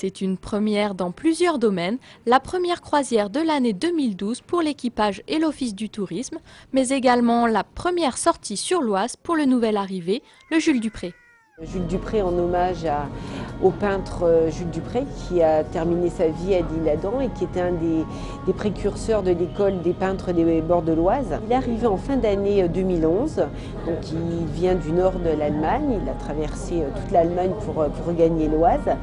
C'est une première dans plusieurs domaines, la première croisière de l'année 2012 pour l'équipage et l'Office du tourisme, mais également la première sortie sur l'Oise pour le nouvel arrivé, le Jules Dupré. Jules Dupré en hommage au peintre Jules Dupré qui a terminé sa vie à l'Isle-Adam et qui était un des précurseurs de l'école des peintres des bords de l'Oise. Il est arrivé en fin d'année 2011, donc il vient du nord de l'Allemagne, il a traversé toute l'Allemagne pour regagner l'Oise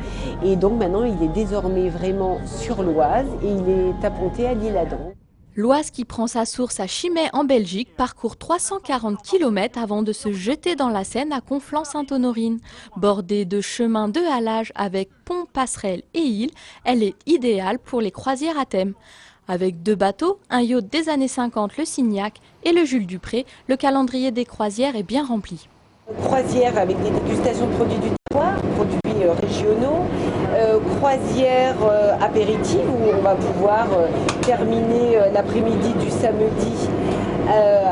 et donc maintenant il est désormais vraiment sur l'Oise et il est apponté à l'Isle-Adam. L'Oise, qui prend sa source à Chimay en Belgique, parcourt 340 km avant de se jeter dans la Seine à Conflans-Sainte-Honorine. Bordée de chemins de halage avec ponts, passerelles et îles, elle est idéale pour les croisières à thème. Avec 2 bateaux, un yacht des années 50, le Signac, et le Jules Dupré, le calendrier des croisières est bien rempli. Croisière avec des dégustations de produits du terroir, produits régionaux, croisière apéritive où on va pouvoir terminer l'après-midi du samedi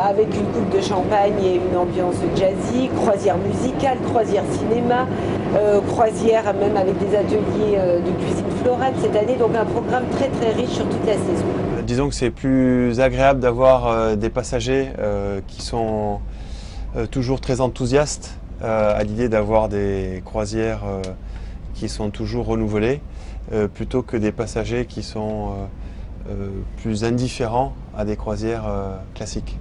avec une coupe de champagne et une ambiance jazzy, croisière musicale, croisière cinéma, croisière même avec des ateliers de cuisine florale cette année, donc un programme très très riche sur toute la saison. Disons que c'est plus agréable d'avoir des passagers qui sont toujours très enthousiastes à l'idée d'avoir des croisières qui sont toujours renouvelées, plutôt que des passagers qui sont plus indifférents à des croisières classiques.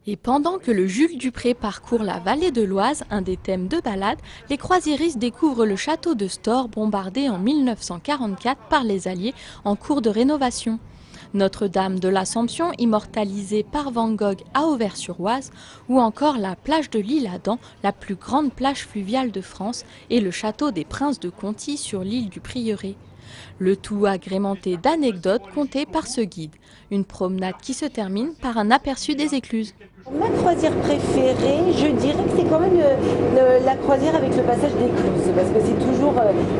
Et pendant que le Jules Dupré parcourt la vallée de l'Oise, un des thèmes de balade, les croisiéristes découvrent le château de Stors, bombardé en 1944 par les Alliés en cours de rénovation. Notre-Dame de l'Assomption, immortalisée par Van Gogh à Auvers-sur-Oise, ou encore la plage de l'Isle-Adam, la plus grande plage fluviale de France, et le château des Princes de Conti sur l'île du Prieuré. Le tout agrémenté d'anecdotes contées par ce guide. Une promenade qui se termine par un aperçu des écluses. Ma croisière préférée, je dirais que c'est quand même la croisière avec le passage d'écluses, parce que c'est toujours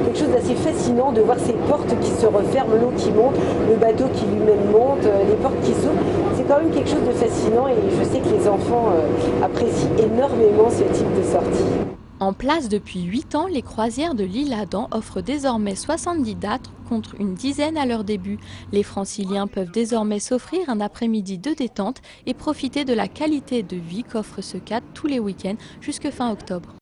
quelque chose d'assez fascinant de voir ces portes qui se referment, l'eau qui monte, le bateau qui lui-même monte, les portes qui s'ouvrent. C'est quand même quelque chose de fascinant et je sais que les enfants apprécient énormément ce type de sortie. En place depuis 8 ans, les croisières de l'Isle-Adam offrent désormais 70 dates contre une dizaine à leur début. Les franciliens peuvent désormais s'offrir un après-midi de détente et profiter de la qualité de vie qu'offre ce cadre tous les week-ends jusque fin octobre.